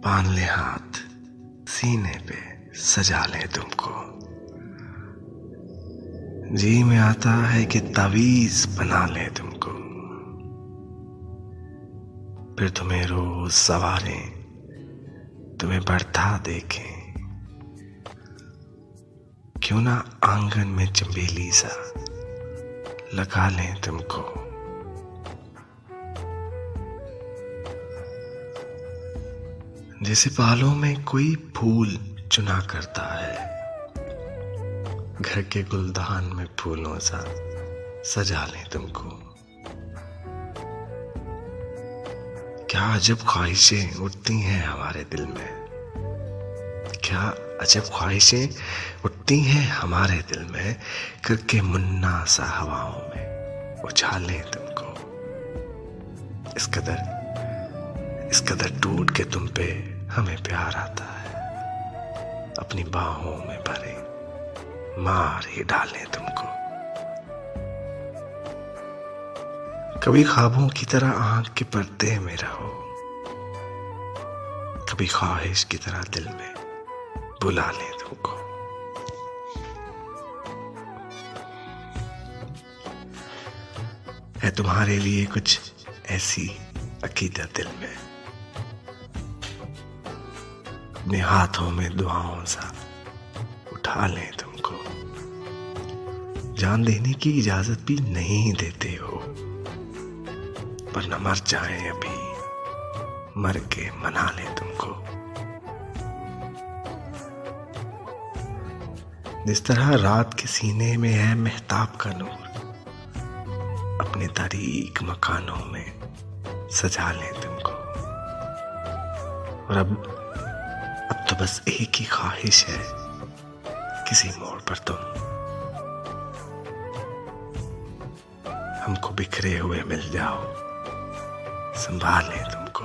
बांध ले हाथ सीने पे, सजा ले तुमको। जी में आता है कि तावीज बना ले तुमको, फिर तुम्हें रोज सवारें, तुम्हें बढ़ता देखें। क्यों ना आंगन में चंबेली सा लगा लें तुमको। जैसे बालों में कोई फूल चुना करता है, घर के गुलदान में फूलों सा सजा लें तुमको। क्या अजब ख्वाहिशें उठती हैं हमारे दिल में, क्या अजब ख्वाहिशें उठती हैं हमारे दिल में, करके मुन्ना सा हवाओं में उछालें तुमको। इस कदर टूट के तुम पे हमें प्यार आता है, अपनी बाहों में भरे मार ही डालें तुमको। कभी ख्वाबों की तरह आंख के पर्दे में रहो, कभी ख्वाहिश की तरह दिल में बुला लें तुमको। है तुम्हारे लिए कुछ ऐसी अकीदत दिल में, अपने हाथों में दुआओं सा उठा लें तुमको। जान देने की इजाजत भी नहीं देते हो, पर न मर जाएं अभी, मर के मना लें तुमको। जिस तरह रात के सीने में है महताब का नूर, अपने तारीक मकानों में सजा लें तुमको। और अब तो बस एक ही ख्वाहिश है, किसी मोड़ पर तुम हमको बिखरे हुए मिल जाओ, संभालें तुमको।